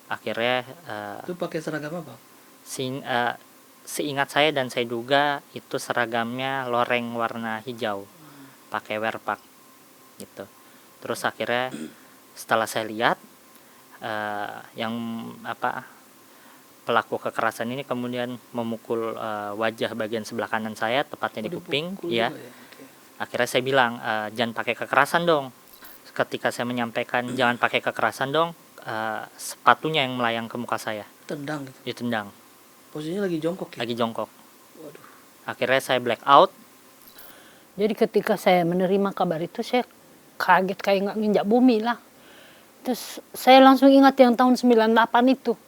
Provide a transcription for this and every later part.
Akhirnya Itu pakai seragam apa? seingat saya dan saya duga itu seragamnya loreng warna hijau, pakai werpak gitu. Terus akhirnya setelah saya lihat yang pelaku kekerasan ini kemudian memukul wajah bagian sebelah kanan saya, tepatnya di kuping, ya. Okay. Akhirnya saya bilang, jangan pakai kekerasan dong. Ketika saya menyampaikan jangan pakai kekerasan dong, sepatunya yang melayang ke muka saya. Tendang gitu. Ditendang. Posisinya lagi jongkok ya? Lagi jongkok. Waduh. Akhirnya saya black out. Jadi ketika saya menerima kabar itu, saya kaget kayak nggak nginjak bumi lah. Terus saya langsung ingat yang tahun 98 itu.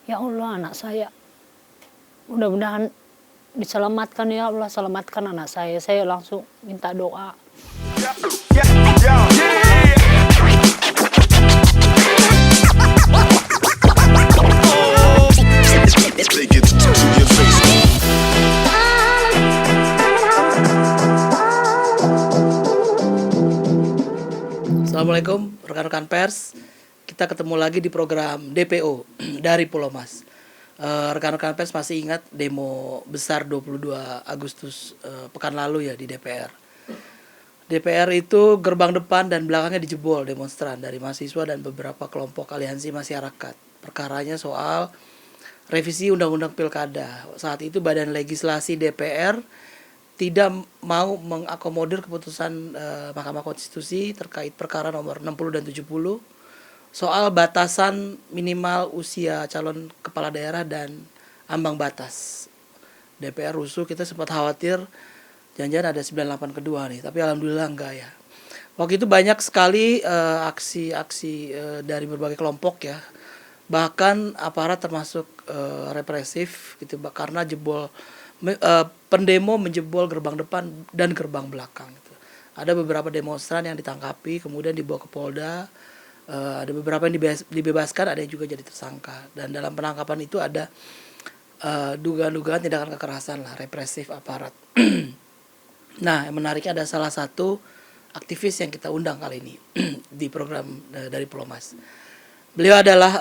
Ya Allah, anak saya. Mudah-mudahan diselamatkan ya Allah, selamatkan anak saya. Saya langsung minta doa. Assalamualaikum rekan-rekan pers. Kita ketemu lagi di program DPO dari Pulau Mas. Rekan-rekan pers masih ingat demo besar 22 Agustus pekan lalu ya di DPR. DPR itu gerbang depan dan belakangnya dijebol demonstran dari mahasiswa dan beberapa kelompok aliansi masyarakat. Perkaranya soal revisi Undang-Undang Pilkada. Saat itu Badan Legislasi DPR tidak mau mengakomodir keputusan Mahkamah Konstitusi terkait perkara nomor 60 dan 70 soal batasan minimal usia calon kepala daerah dan ambang batas. DPR rusuh, kita sempat khawatir jangan-jangan ada 98 kedua nih, tapi alhamdulillah enggak ya. Waktu itu banyak sekali aksi-aksi dari berbagai kelompok ya. Bahkan aparat termasuk represif gitu karena pendemo menjebol gerbang depan dan gerbang belakang gitu. Ada beberapa demonstran yang ditangkapi kemudian dibawa ke Polda, ada beberapa yang dibebaskan, ada yang juga jadi tersangka. Dan dalam penangkapan itu ada dugaan-dugaan tindakan kekerasan lah, represif aparat. Nah, yang menariknya ada salah satu aktivis yang kita undang kali ini di program dari Pulau Mas. Beliau adalah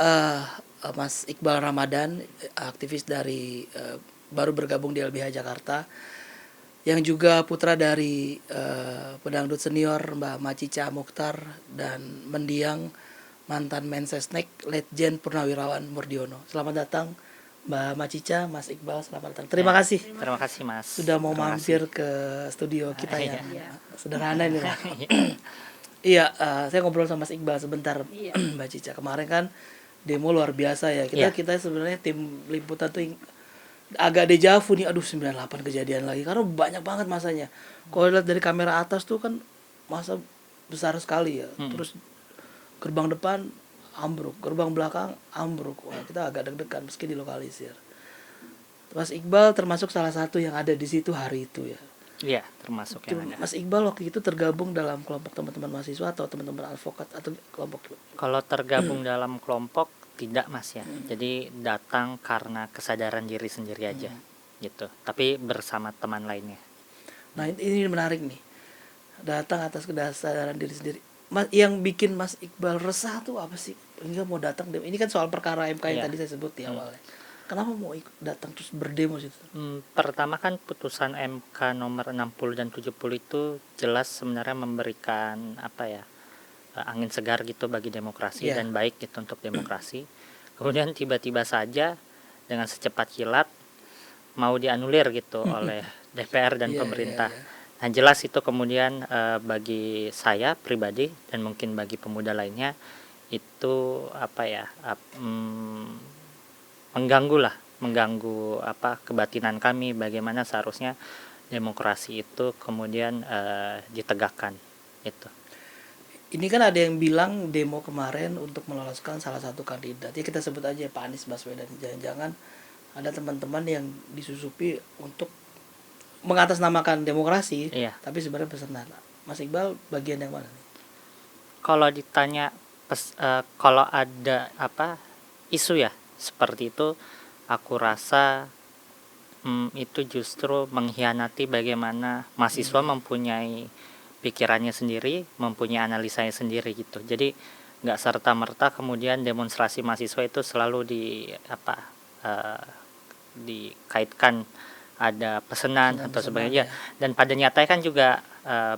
Mas Iqbal Ramadan, aktivis dari baru bergabung di LBH Jakarta, yang juga putra dari pedangdut senior Mbak Macica Mukhtar dan mendiang mantan Mensesnek Letjen Purnawirawan Murdiono. Selamat datang Mbak Macica, Mas Iqbal, selamat datang. Terima kasih. Terima kasih Mas. Sudah mau mampir ke studio kita yang sederhana ini lah. Iya, saya ngobrol sama Mas Iqbal sebentar, Mbak Cica. Kemarin kan demo luar biasa ya. Kita sebenarnya tim liputan tuh agak dejavu nih, aduh 98 kejadian lagi karena banyak banget masanya. Kalau lihat dari kamera atas tuh kan masa besar sekali ya. Terus gerbang depan ambruk, gerbang belakang ambruk. Wah, kita agak deg-degan meski dilokalisir. Mas Iqbal termasuk salah satu yang ada di situ hari itu ya. Iya, termasuk yang ada. Mas Iqbal waktu itu tergabung dalam kelompok teman-teman mahasiswa atau teman-teman advokat atau kelompok? Kalau tergabung dalam kelompok tidak Mas ya. Jadi datang karena kesadaran diri sendiri aja gitu. Tapi bersama teman lainnya. Nah, ini menarik nih. Datang atas kesadaran diri sendiri. Mas, yang bikin Mas Iqbal resah tuh apa sih? Enggak mau datang. Ini kan soal perkara MK yang tadi saya sebut di awalnya. Kenapa mau datang terus berdemo situ? Pertama kan putusan MK nomor 60 dan 70 itu jelas sebenarnya memberikan angin segar gitu bagi demokrasi dan baik gitu untuk demokrasi. Kemudian tiba-tiba saja dengan secepat kilat mau dianulir gitu oleh DPR dan pemerintah. Nah, jelas itu kemudian bagi saya pribadi dan mungkin bagi pemuda lainnya itu mengganggu kebatinan kami, bagaimana seharusnya demokrasi itu kemudian ditegakkan itu. Ini kan ada yang bilang demo kemarin untuk meloloskan salah satu kandidat. Ya kita sebut aja Pak Anies Baswedan. Jangan-jangan ada teman-teman yang disusupi untuk mengatasnamakan demokrasi, tapi sebenarnya pesanan. Mas Iqbal bagian yang mana? Kalau ditanya kalau ada isu ya seperti itu, aku rasa itu justru mengkhianati bagaimana mahasiswa mempunyai pikirannya sendiri, mempunyai analisanya sendiri gitu. Jadi nggak serta-merta kemudian demonstrasi mahasiswa itu selalu dikaitkan ada pesanan atau Pesanan-pesanan, sebagainya. ya. Dan pada nyatanya kan juga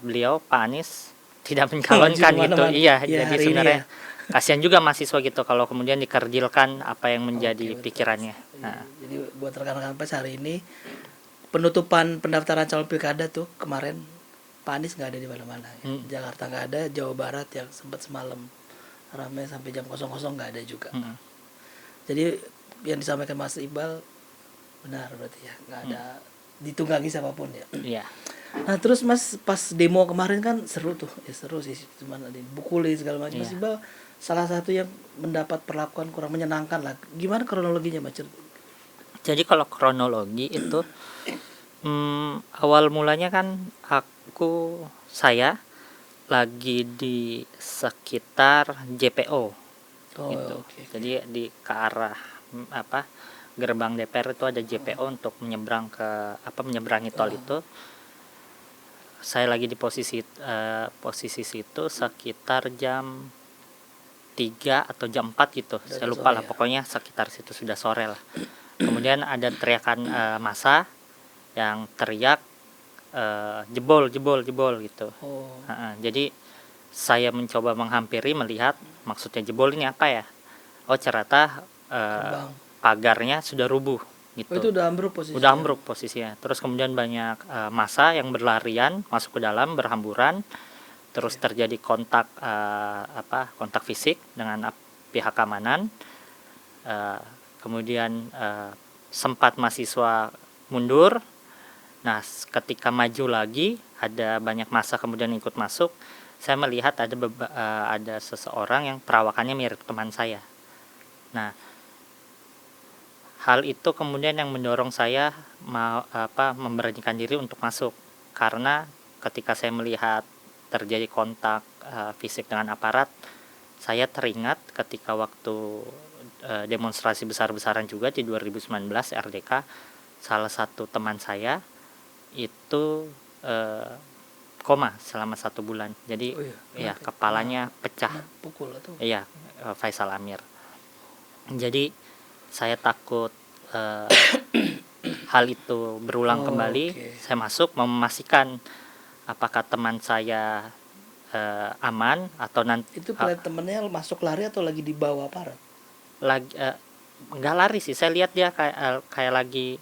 beliau Pak Anies tidak Maju mencalonkan di gitu. mana-mana. Iya, Ya, jadi hari ini sebenarnya ya. kasihan juga mahasiswa gitu kalau kemudian dikerdilkan apa yang menjadi Oke, betul. pikirannya. Iya, Nah, jadi buat rekan-rekan pers hari ini penutupan pendaftaran calon pilkada tuh kemarin Pak Anies nggak ada di mana-mana. Ya. Jakarta nggak ada, Jawa Barat yang sempat semalam ramai sampai jam 00 nggak ada juga. Jadi yang disampaikan Mas Iqbal benar berarti ya, nggak ada ditunggangi siapapun ya. iya. Nah terus Mas pas demo kemarin kan seru tuh, ya seru sih, cuman ada dibukuli segala macam. Mas Iya. Iqbal salah satu yang mendapat perlakuan kurang menyenangkan lah. Gimana kronologinya Mas? Jadi kalau kronologi itu awal mulanya kan saya lagi di sekitar JPO Oh, gitu. oke. Jadi ke arah gerbang DPR itu ada JPO untuk menyeberangi tol itu. Saya lagi di posisi situ sekitar jam 3 atau jam 4 gitu. Udah Saya lupa sore lah, ya? pokoknya sekitar situ sudah sore lah. Kemudian ada teriakan massa yang teriak jebol jebol jebol gitu. Oh, Jadi saya mencoba menghampiri melihat maksudnya jebol ini apa ya. Oh ternyata gerbang. pagarnya sudah rubuh gitu. Oh itu udah ambruk posisinya. Udah ambruk posisinya. Terus kemudian banyak massa yang berlarian masuk ke dalam berhamburan. Terus terjadi kontak fisik dengan pihak keamanan. Kemudian sempat mahasiswa mundur. Nah, ketika maju lagi ada banyak massa kemudian ikut masuk. Saya melihat ada seseorang yang perawakannya mirip teman saya. Nah, hal itu kemudian yang mendorong saya memberanikan diri untuk masuk, karena ketika saya melihat terjadi kontak fisik dengan aparat, saya teringat ketika waktu demonstrasi besar-besaran juga di 2019 RDK, salah satu teman saya itu koma selama 1 bulan. Jadi Oh iya, ya kenapa? kepalanya pecah. Pukul atau? Iya, Faisal Amir. Jadi saya takut hal itu berulang kembali. Oke. Saya masuk memastikan apakah teman saya aman atau nanti Itu temennya masuk lari atau lagi dibawa aparat? lagi nggak lari sih. Saya lihat dia kayak lagi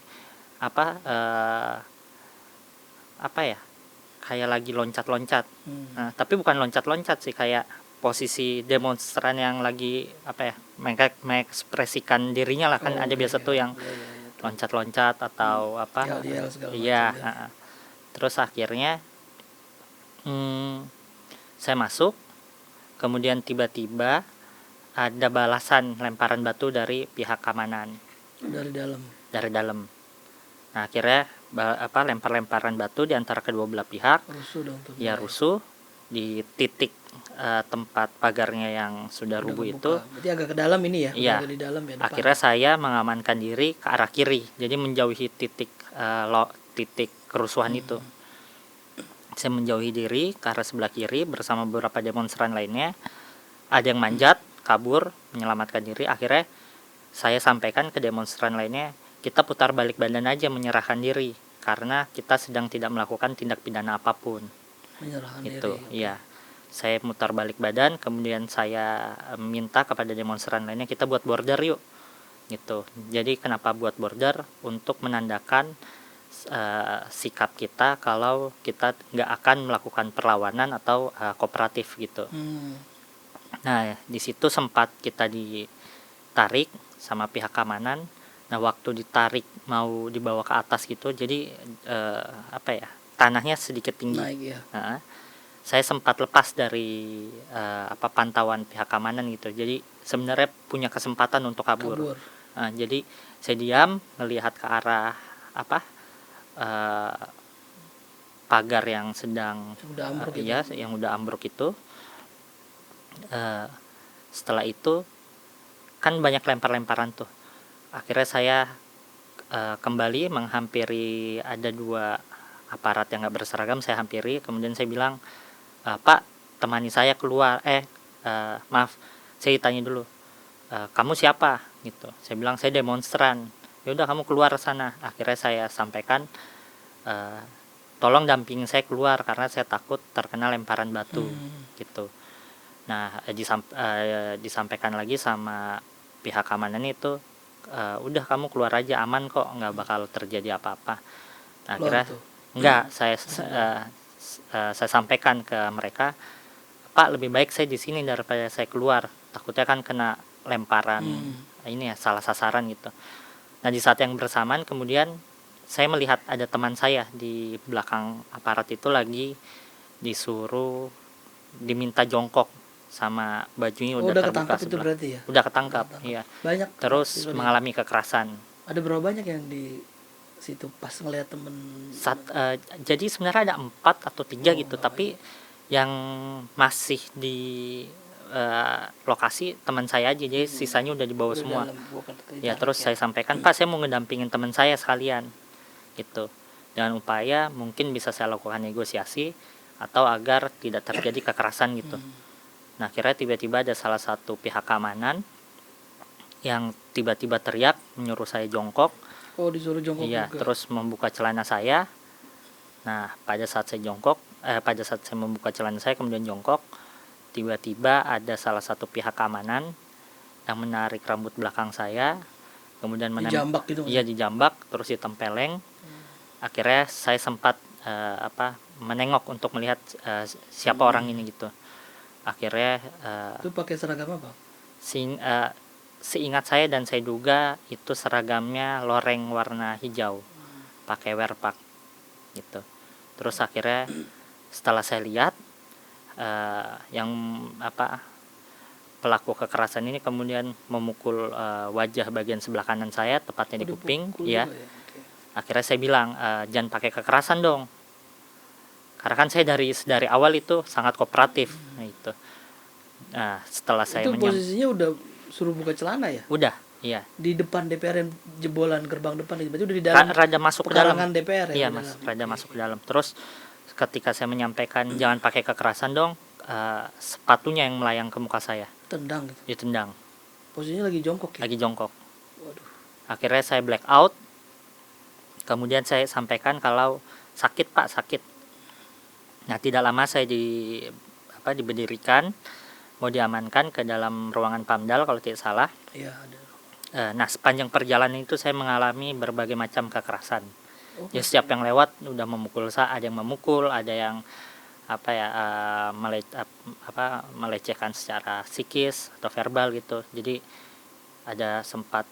kayak lagi loncat-loncat. Nah, tapi bukan loncat-loncat sih, kayak posisi demonstran yang lagi mengekspresikan dirinya lah, kan ada biasa tuh yang loncat-loncat atau Yel-yel segala iya. macam ya. Terus akhirnya saya masuk, kemudian tiba-tiba ada balasan lemparan batu dari pihak keamanan Dari dalam. Nah, akhirnya lempar-lemparan batu di antara kedua belah pihak. Rusuh dong tuh. Ya, rusuh di titik tempat pagarnya yang sudah rubuh kebuka. itu. Berarti agak ke dalam ini ya? Iya. Agak di dalam ya. Depan. Akhirnya saya mengamankan diri ke arah kiri, jadi menjauhi titik kerusuhan itu. Saya menjauhi diri ke arah sebelah kiri bersama beberapa demonstran lainnya. Ada yang manjat, kabur, menyelamatkan diri. Akhirnya saya sampaikan ke demonstran lainnya, kita putar balik badan aja, menyerahkan diri, karena kita sedang tidak melakukan tindak pidana apapun. Menyerahkan Itu, diri. iya. Saya mutar balik badan, kemudian saya minta kepada demonstran lainnya, kita buat border yuk. Gitu. Jadi kenapa buat border? Untuk menandakan sikap kita kalau kita nggak akan melakukan perlawanan atau kooperatif gitu. Nah, di situ sempat kita ditarik sama pihak keamanan. Nah, waktu ditarik mau dibawa ke atas gitu, jadi tanahnya sedikit tinggi. Naik ya. Saya sempat lepas dari pantauan pihak keamanan gitu. Jadi sebenarnya punya kesempatan untuk kabur. Jadi saya diam melihat ke arah pagar yang sedang udah ambruk yang udah ambruk itu. Setelah itu kan banyak lempar-lemparan tuh. Akhirnya saya kembali menghampiri, ada 2 aparat yang nggak berseragam, saya hampiri, kemudian saya bilang, Pak, temani saya keluar, maaf, saya tanya dulu, kamu siapa gitu. Saya bilang saya demonstran. Ya udah kamu keluar sana. Akhirnya saya sampaikan, tolong dampingin saya keluar karena saya takut terkena lemparan batu gitu. Nah, disampaikan lagi sama pihak keamanan itu, udah kamu keluar aja, aman kok, nggak bakal terjadi apa-apa. Nah, akhirnya enggak, saya sampaikan ke mereka, Pak, lebih baik saya di sini daripada saya keluar, takutnya kan kena lemparan ini ya, salah sasaran gitu. Nah, di saat yang bersamaan kemudian saya melihat ada teman saya di belakang aparat itu lagi disuruh diminta jongkok, sama bajunya Oh, udah udah terbuka ketangkap itu sebelah. berarti ya? Udah ketangkap, iya. Banyak Terus siswa di- mengalami kekerasan. Ada berapa banyak yang di situ pas ngelihat temen? Jadi sebenarnya ada 4 atau 3 gitu, tapi yang masih di lokasi teman saya aja, jadi sisanya udah dibawa Udah semua. dalam, bukan ke Ya, tarik terus saya sampaikan, Pak, saya mau ngedampingin teman saya sekalian gitu, dengan upaya mungkin bisa saya lakukan negosiasi atau agar tidak terjadi kekerasan gitu. Nah, akhirnya tiba-tiba ada salah satu pihak keamanan yang tiba-tiba teriak menyuruh saya jongkok. Oh, disuruh jongkok Iya, juga. terus membuka celana saya. Nah, pada saat saya membuka celana saya kemudian jongkok, tiba-tiba ada salah satu pihak keamanan yang menarik rambut belakang saya, kemudian Dijambak gitu Iya, maksudnya? dijambak, terus ditempeleng. Akhirnya saya sempat menengok untuk melihat siapa orang ini gitu. Akhirnya Itu pakai seragam apa? seingat saya dan saya duga itu seragamnya loreng warna hijau, pakai werpak gitu. Terus akhirnya setelah saya lihat, yang pelaku kekerasan ini kemudian memukul wajah bagian sebelah kanan saya, tepatnya di kuping, Dipukul ya. juga ya? Oke. Akhirnya saya bilang, jangan pakai kekerasan dong, karena kan saya dari awal itu sangat kooperatif. Nah, itu. Nah, setelah saya Itu posisinya udah suruh buka celana ya? udah, iya. Di depan DPR yang jebolan gerbang depan itu berarti udah di dalam Rada masuk ke dalam. pekarangan DPR ya? Iya, di Mas, dalam. rada Oke. masuk ke dalam. Terus ketika saya menyampaikan jangan pakai kekerasan dong, sepatunya yang melayang ke muka saya, Tendang gitu. ditendang, Posisinya lagi jongkok ya? lagi jongkok. Waduh. Akhirnya saya black out. Kemudian saya sampaikan kalau sakit, Pak, sakit. Nah, tidak lama saya diberdirikan, mau diamankan ke dalam ruangan Pamdal kalau tidak salah. Iya, ada. Nah, sepanjang perjalanan itu saya mengalami berbagai macam kekerasan. Oh, Ya, setiap yang lewat udah memukul saya, ada yang memukul, ada yang melecehkan secara psikis atau verbal gitu. Jadi ada sempat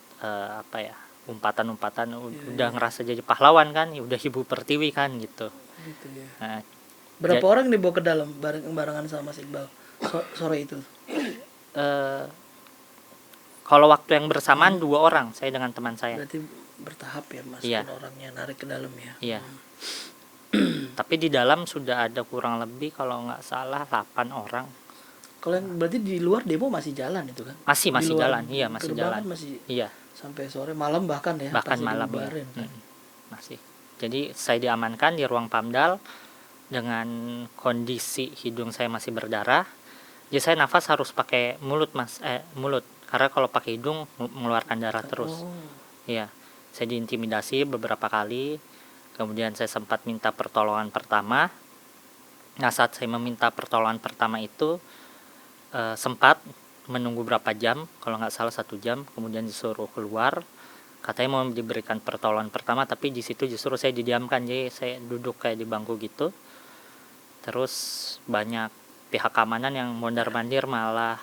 umpatan-umpatan, udah ngerasa jadi pahlawan kan, ya udah Ibu Pertiwi kan gitu. gitu ya. Nah, Berapa orang dibawa ke dalam barengan sama Mas Iqbal sore itu? Kalau waktu yang bersamaan 2 orang, saya dengan teman saya. Berarti bertahap ya masukin Iya. orangnya, narik ke dalam ya? Iya. Tapi di dalam sudah ada kurang lebih kalau nggak salah 8 orang. Kalau yang berarti di luar demo masih jalan itu kan? Masih Di luar jalan, iya masih gerbang jalan. kan masih Iya, sampai sore, malam bahkan ya? bahkan pasti malam ya. dibubarin kan? Masih. Jadi saya diamankan di ruang Pamdal dengan kondisi hidung saya masih berdarah. Jadi saya nafas harus pakai mulut, Mas. Mulut. Karena kalau pakai hidung mengeluarkan darah terus. Oh, Iya. Saya diintimidasi beberapa kali. Kemudian saya sempat minta pertolongan pertama. Nah, saat saya meminta pertolongan pertama itu sempat menunggu berapa jam, kalau nggak salah 1 jam, kemudian disuruh keluar. Katanya mau diberikan pertolongan pertama, tapi di situ justru saya didiamkan, jadi saya duduk kayak di bangku gitu. Terus banyak pihak keamanan yang mondar-mandir malah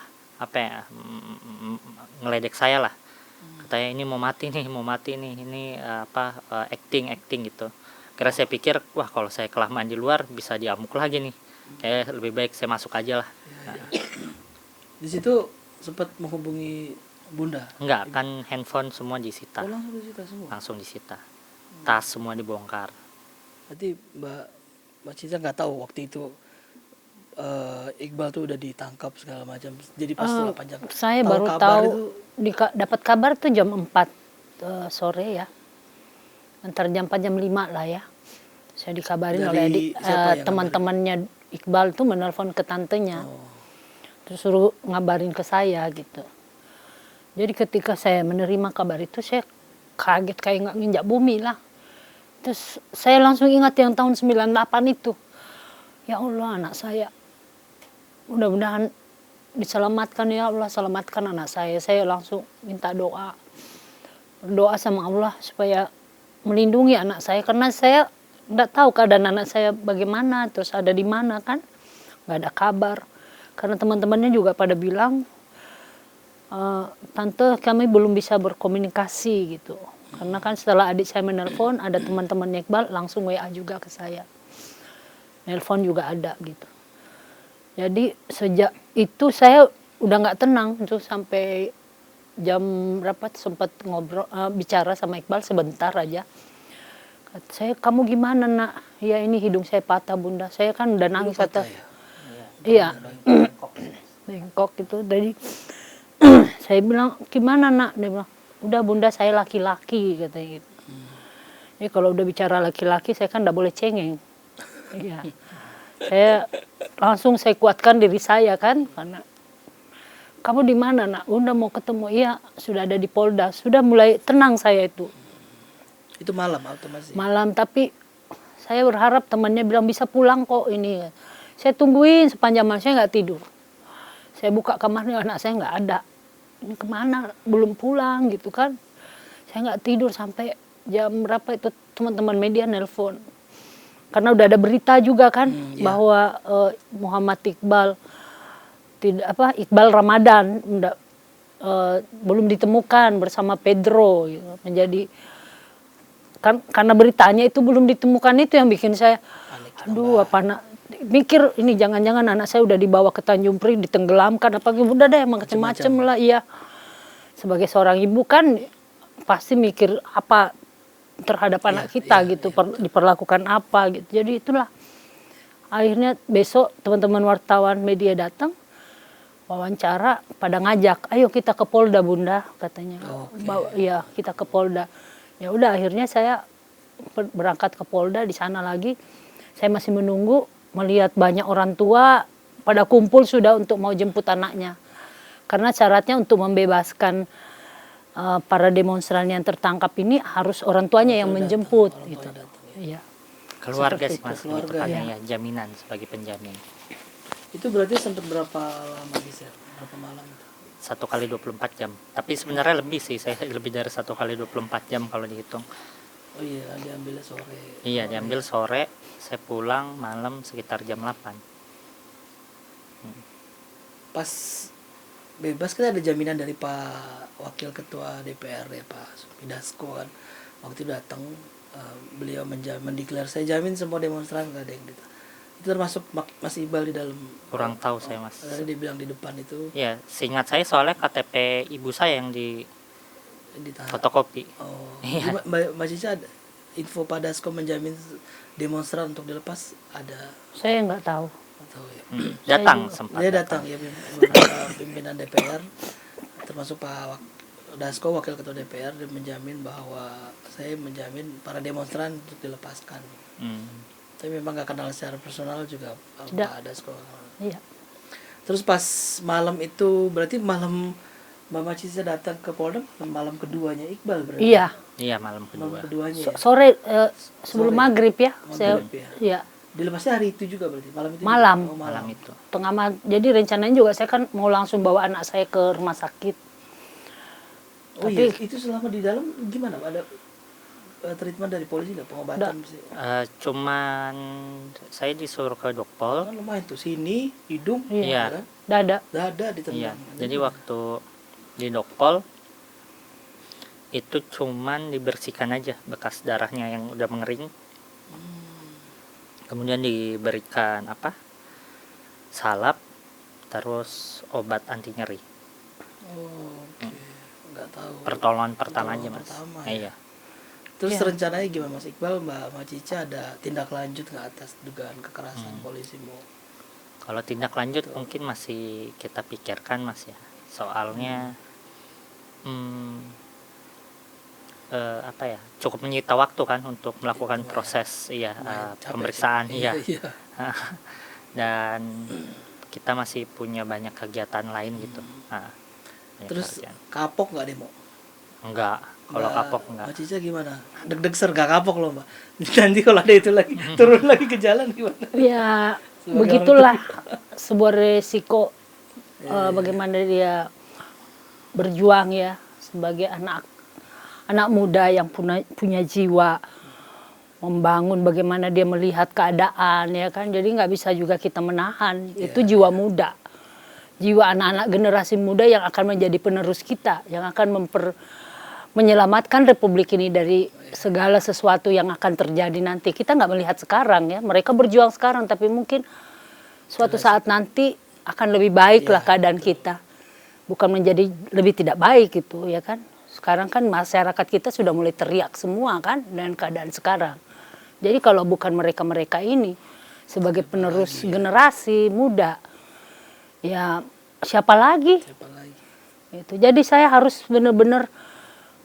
ngeledek saya lah. Katanya ini mau mati nih, ini acting gitu. Kira saya pikir, wah kalau saya kelamaan di luar bisa diamuk lagi nih. Kayak lebih baik saya masuk aja lah. di situ sempat menghubungi Bunda? Enggak, kan handphone semua disita. Oh, langsung disita semua? Langsung disita. Tas semua dibongkar. Berarti Mbak Cita nggak tahu waktu itu Iqbal tuh udah ditangkap segala macam. Jadi pas setelah panjang. Saya tahu baru kabar tahu itu, dapat kabar tuh jam 4 sore ya. Antar jam 4 jam 5 lah ya. Saya dikabarin Dari oleh siapa yang teman-temannya Iqbal tuh menelpon ke tantenya. oh, terus suruh ngabarin ke saya gitu. Jadi ketika saya menerima kabar itu saya kaget kayak nggak nginjak bumi lah. Terus saya langsung ingat yang tahun 98 itu. Ya Allah, anak saya. Mudah-mudahan diselamatkan ya Allah, selamatkan anak saya. Saya langsung minta doa. Berdoa sama Allah supaya melindungi anak saya. Karena saya nggak tahu keadaan anak saya bagaimana, terus ada di mana kan. Nggak ada kabar. Karena teman-temannya juga pada bilang, tante kami belum bisa berkomunikasi gitu. Karena kan setelah adik saya menelpon, ada teman-temannya Iqbal langsung WA juga ke saya. Nelpon juga ada gitu. Jadi sejak itu saya udah nggak tenang tuh sampai jam berapa sempat ngobrol bicara sama Iqbal sebentar aja. Kata saya, kamu gimana nak? Ya ini hidung saya patah bunda. Saya kan udah nangis kata. Iya. Bengkok gitu. Jadi saya bilang gimana nak? Dia bilang udah bunda saya laki-laki katanya gitu. Ya kalau udah bicara laki-laki saya kan udah boleh cengeng. Iya. Saya langsung saya kuatkan diri saya kan karena kamu di mana nak? Bunda mau ketemu. Iya sudah ada di Polda. Sudah mulai tenang saya itu. Itu malam atau masih? Malam tapi saya berharap temannya bilang bisa pulang kok ini. Saya tungguin sepanjang malam saya nggak tidur. Saya buka kamarnya anak saya nggak ada. Ini kemana? Belum pulang gitu kan. Saya nggak tidur sampai jam berapa itu teman-teman media nelpon. Karena udah ada berita juga kan bahwa Muhammad Iqbal Iqbal Ramadan belum ditemukan bersama Pedro gitu. Menjadi kan karena beritanya itu belum ditemukan itu yang bikin saya aduh apa anak mikir ini jangan-jangan anak saya udah dibawa ke Tanjung Priok ditenggelamkan apa udah deh emang macam-macam lah iya. Sebagai seorang ibu kan pasti mikir apa terhadap anak kita gitu diperlakukan apa gitu. Jadi itulah akhirnya besok teman-teman wartawan media datang wawancara pada ngajak ayo kita ke Polda bunda katanya. Iya kita ke Polda. Ya udah akhirnya saya berangkat ke Polda di sana lagi. Saya masih menunggu melihat banyak orang tua pada kumpul sudah untuk mau jemput anaknya. Karena syaratnya untuk membebaskan para demonstran yang tertangkap ini harus orang tuanya yang menjemput gitu. Iya. Keluarga sih mas, keluarga ya jaminan sebagai penjamin. Itu berarti sempat berapa lama bisa? Berapa malam itu? 1 kali 24 jam. Tapi sebenarnya lebih sih, saya lebih dari 1 kali 24 jam kalau dihitung. Oh iya, diambil sore. Iya, diambil sore, saya pulang malam sekitar jam 8. Pas bebas kan ada jaminan dari Pak Wakil Ketua DPR ya Pak Sumidasko kan. Waktu itu datang beliau mendeklar saya jamin semua demonstran nggak ada yang ditahan. Itu termasuk Mas Iqbal di dalam. Kurang tahu saya mas. Tadi dibilang di depan itu Ya, seingat saya soalnya KTP ibu saya yang di ditahan. fotokopi. Oh, Iya. Mbak Cica ada info Pak Dasko menjamin demonstran untuk dilepas ada Saya nggak tahu. atau ya. Datang sempat. Dia datang ya pimpinan DPR termasuk Pak Dasko Wakil Ketua DPR dia menjamin bahwa saya menjamin para demonstran untuk dilepaskan. Tapi memang gak kenal secara personal juga Pak Dasko. Iya. Terus pas malam itu berarti malam Mbak Macisa datang ke Polda malam keduanya Iqbal berarti. Iya. Iya, malam Malam kedua. keduanya. Ya? Sore sebelum Sore. maghrib ya. Maghrib, ya. Iya. Dilepasnya hari itu juga berarti malam itu. Malam. Juga? Oh, Malam itu. Tengah jadi rencananya juga saya kan mau langsung bawa anak saya ke rumah sakit. Oh iya, itu selama di dalam gimana? Ada treatment dari polisi nggak pengobatan? Cuman saya disuruh ke dokter. Kan lumayan tuh sini hidung, Iya. kan? Dada. Dada ditendang. Iya. Jadi waktu di dokter itu cuman dibersihkan aja bekas darahnya yang udah mengering. Kemudian diberikan salep, terus obat anti nyeri. Oh, oke. Nggak tahu. Pertolongan pertama aja mas. Pertama, Iya. Terus Iya. rencananya gimana Mas Iqbal, Mbak Cica ada tindak lanjut nggak atas dugaan kekerasan polisi mau? Kalau tindak lanjut mungkin masih kita pikirkan mas ya. Soalnya cukup menyita waktu kan untuk melakukan proses Capek pemeriksaan sih. iya. Iya. Dan kita masih punya banyak kegiatan lain gitu. Nah, banyak Terus kerjaan. kapok nggak demo? Enggak, kalau kapok enggak. Mbak Cica gimana? Deg-deg ser gak kapok loh Mbak. Nanti kalau ada itu lagi turun lagi ke jalan gimana? Ya Sebagai begitulah sebuah resiko bagaimana dia berjuang ya sebagai anak muda yang punya jiwa membangun, bagaimana dia melihat keadaan ya kan. Jadi nggak bisa juga kita menahan, itu jiwa muda, jiwa anak-anak generasi muda yang akan menjadi penerus kita, yang akan menyelamatkan Republik ini dari segala sesuatu yang akan terjadi nanti. Kita nggak melihat sekarang ya, mereka berjuang sekarang, tapi mungkin suatu saat nanti akan lebih baik lah keadaan kita, bukan menjadi lebih tidak baik gitu ya kan. Sekarang kan masyarakat kita sudah mulai teriak semua kan dengan keadaan sekarang. Jadi kalau bukan mereka-mereka ini sebagai penerus generasi muda, ya siapa lagi? Siapa lagi? Itu. Jadi saya harus benar-benar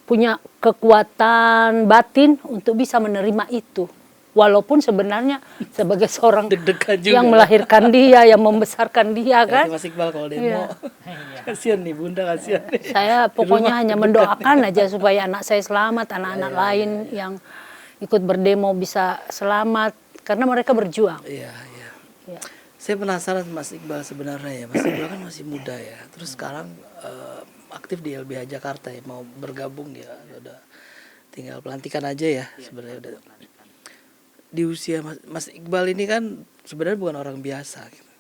punya kekuatan batin untuk bisa menerima itu. Walaupun sebenarnya sebagai seorang Deg-degan juga. yang melahirkan dia, yang membesarkan dia kan. Mas Iqbal kalau demo, Iya. kasihan nih Bunda, kasihan nih. Saya pokoknya hanya mendoakan aja supaya anak saya selamat, anak-anak lain yang ikut berdemo bisa selamat karena mereka berjuang. Iya, iya. Ya. Saya penasaran Mas Iqbal sebenarnya ya. Mas Iqbal kan masih muda ya. Terus sekarang aktif di LBH Jakarta ya, mau bergabung ya. Udah tinggal pelantikan aja ya sebenarnya udah. Di usia Mas Iqbal ini kan sebenarnya bukan orang biasa gitu.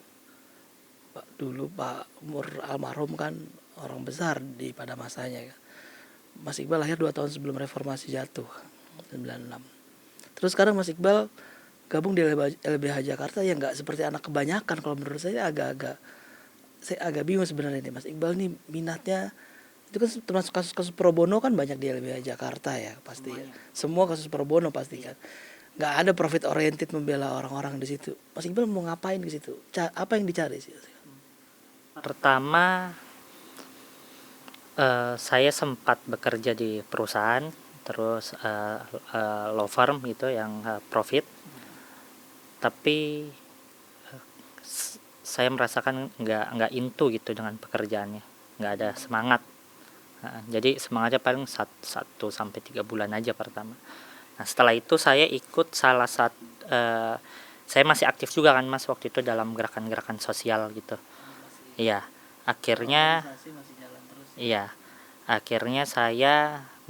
Dulu Pak Mur almarhum kan orang besar pada masanya kan. Mas Iqbal lahir 2 tahun sebelum reformasi jatuh, 96. Terus sekarang Mas Iqbal gabung di LBH Jakarta yang nggak seperti anak kebanyakan. Kalau menurut saya agak bingung sebenarnya nih Mas Iqbal nih minatnya itu kan termasuk kasus-kasus pro bono kan banyak di LBH Jakarta ya pasti ya. Semua kasus pro bono pasti kan. Nggak ada profit oriented membela orang-orang di situ. Mas Iqbal mau ngapain di situ? Apa yang dicari sih? Pertama, saya sempat bekerja di perusahaan, terus law firm gitu yang profit, tapi saya merasakan nggak into gitu dengan pekerjaannya, nggak ada semangat. Jadi semangatnya paling 1-3 bulan aja pertama. Nah setelah itu saya ikut salah satu, saya masih aktif juga kan Mas waktu itu dalam gerakan-gerakan sosial gitu. Iya, akhirnya saya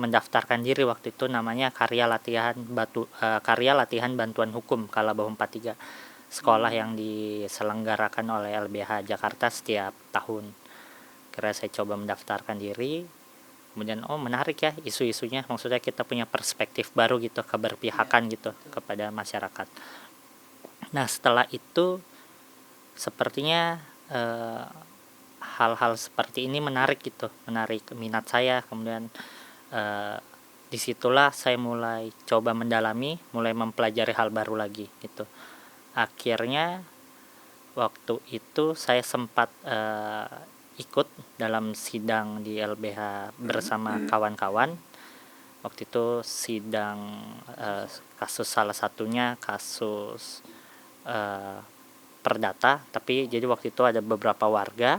mendaftarkan diri waktu itu, namanya Karya Latihan Bantuan Hukum Kalabahu 43, sekolah yang diselenggarakan oleh LBH Jakarta setiap tahun. Kira saya coba mendaftarkan diri, kemudian menarik ya isu-isunya, maksudnya kita punya perspektif baru gitu, keberpihakan gitu kepada masyarakat. Nah setelah itu sepertinya hal-hal seperti ini menarik minat saya. Kemudian disitulah saya mulai coba mendalami, mulai mempelajari hal baru lagi gitu. Akhirnya waktu itu saya sempat ikut dalam sidang di LBH bersama kawan-kawan. Waktu itu sidang kasus, salah satunya kasus perdata, tapi jadi waktu itu ada beberapa warga,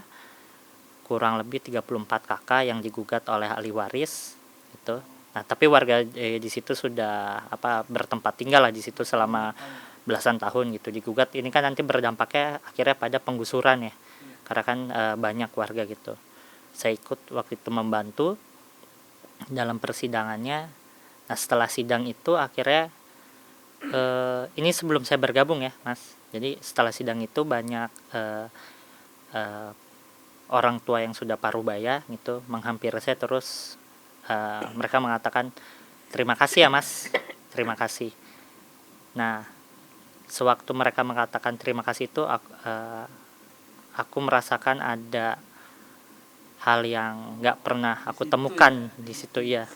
kurang lebih 34 kakak yang digugat oleh ahli waris gitu. Nah tapi warga di situ sudah bertempat tinggal lah di situ selama belasan tahun gitu, digugat. Ini kan nanti berdampaknya akhirnya pada penggusuran ya, karena kan banyak warga gitu. Saya ikut waktu itu membantu dalam persidangannya. Nah setelah sidang itu akhirnya ini sebelum saya bergabung ya Mas, jadi setelah sidang itu banyak orang tua yang sudah parubaya gitu menghampiri saya, terus mereka mengatakan terima kasih ya Mas, terima kasih. Nah sewaktu mereka mengatakan terima kasih itu aku merasakan ada hal yang nggak pernah aku temukan di situ ya.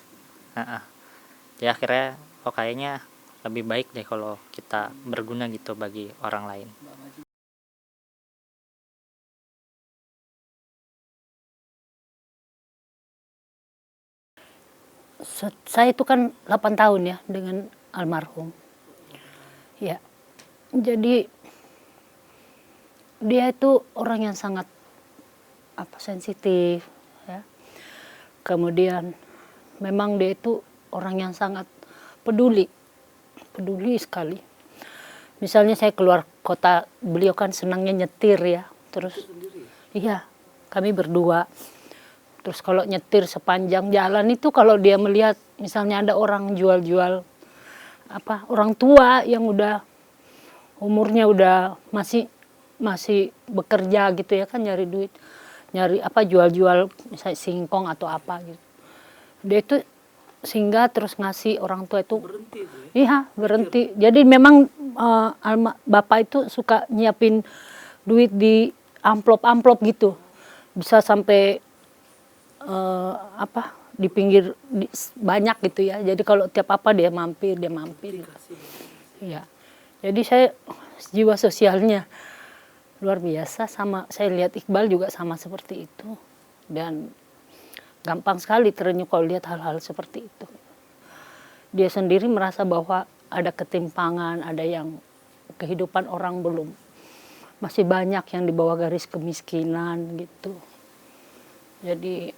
Jadi akhirnya kayaknya lebih baik deh kalau kita berguna gitu bagi orang lain. Saya itu kan 8 tahun ya dengan almarhum. Ya. Jadi dia itu orang yang sangat sensitif ya. Kemudian memang dia itu orang yang sangat peduli, peduli sekali. Misalnya saya keluar kota, beliau kan senangnya nyetir ya. Terus iya, kami berdua. Terus kalau nyetir sepanjang jalan itu, kalau dia melihat misalnya ada orang jual-jual orang tua yang udah umurnya udah masih bekerja gitu ya kan, nyari duit, nyari jual-jual misalnya singkong atau apa gitu. Dia itu singgah terus ngasih orang tua itu. Berhenti itu ya. Iya, berhenti. Jadi memang bapak itu suka nyiapin duit di amplop-amplop gitu. Bisa sampai di pinggir banyak gitu ya. Jadi kalau tiap apa dia mampir gitu. Iya. Jadi saya jiwa sosialnya luar biasa. Sama saya lihat Iqbal juga sama seperti itu. Dan gampang sekali terenyuh kalau lihat hal-hal seperti itu. Dia sendiri merasa bahwa ada ketimpangan, ada yang kehidupan orang masih banyak yang di bawah garis kemiskinan gitu. Jadi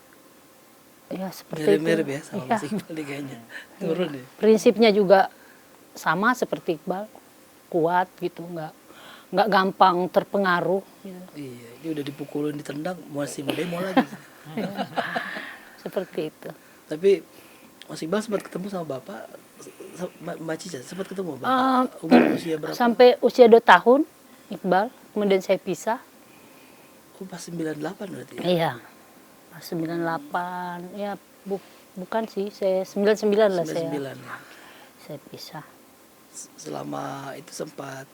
ya seperti Mirip-mirip itu. ya sama Iya. Mas Iqbal nih kayaknya. Turun ya. Prinsipnya juga sama seperti Iqbal, kuat gitu, nggak gampang terpengaruh. Gitu. Iya, dia udah dipukulin, ditendang, masih mau demo lagi. Seperti itu. Tapi Mas Iqbal sempat ketemu sama Bapak, Mbak Cica sempat ketemu Bapak umur usia berapa? Sampai usia 2 tahun Iqbal, kemudian saya pisah. Oh, pas 98 berarti ya? Iya, pas 98, ya bukan sih, saya 99 lah 99 ya. saya pisah. Selama itu sempat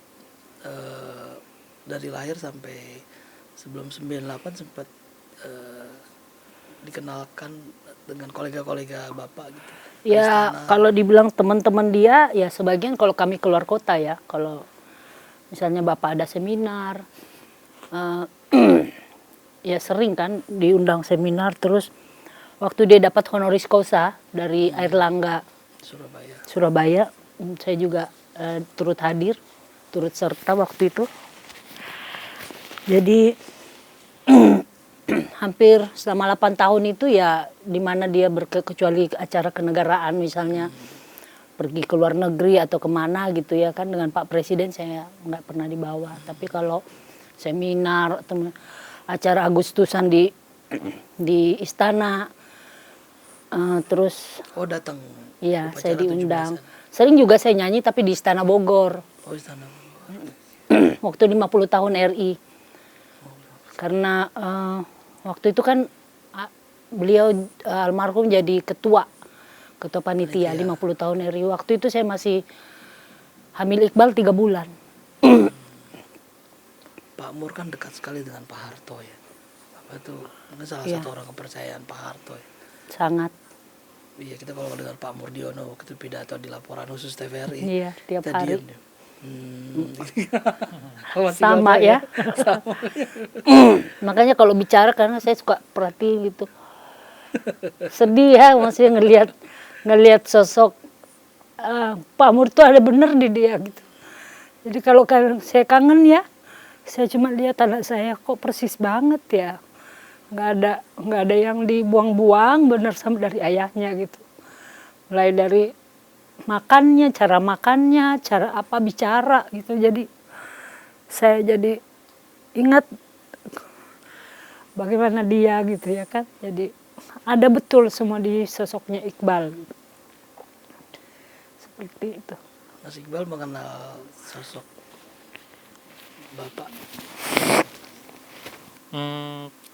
dari lahir sampai sebelum 98 sempat dikenalkan dengan kolega-kolega Bapak gitu. Ya kalau dibilang teman-teman dia, ya sebagian kalau kami keluar kota ya, kalau misalnya Bapak ada seminar, ya sering kan diundang seminar. Terus waktu dia dapat honoris causa dari Airlangga Surabaya, saya juga turut hadir, turut serta waktu itu. Jadi hampir selama 8 tahun itu ya di mana dia kecuali acara kenegaraan misalnya pergi ke luar negeri atau kemana gitu ya kan, dengan Pak Presiden saya nggak pernah dibawa. Tapi kalau seminar atau acara Agustusan di istana, terus datang. iya saya upacara diundang. 17-an. Sering juga saya nyanyi tapi di Istana Bogor. Oh, istana. Waktu 50 tahun RI. Karena waktu itu kan beliau almarhum jadi ketua panitia 50 tahun RI. Waktu itu saya masih hamil Iqbal 3 bulan. Pak Mur kan dekat sekali dengan Pak Harto ya. Apa itu? Mungkin salah satu orang kepercayaan Pak Harto ya. Sangat. Iya, kita kalau dengar Pak Murdiono waktu itu pidato di laporan khusus TVRI. Iya, tiap kita hari. Diem. Sama ya. Sama. Makanya kalau bicara, karena saya suka perhatiin gitu. Sedih ya maksudnya ngelihat sosok Pak Mur tuh ada bener di dia gitu. Jadi kalau saya kangen ya, saya cuma lihat anak saya kok persis banget ya. Nggak ada yang dibuang-buang, bener sama dari ayahnya gitu. Mulai dari makannya, cara apa bicara gitu. Jadi saya jadi ingat bagaimana dia gitu ya kan. Jadi ada betul semua di sosoknya Iqbal. Seperti itu. Mas Iqbal mengenal sosok Bapak.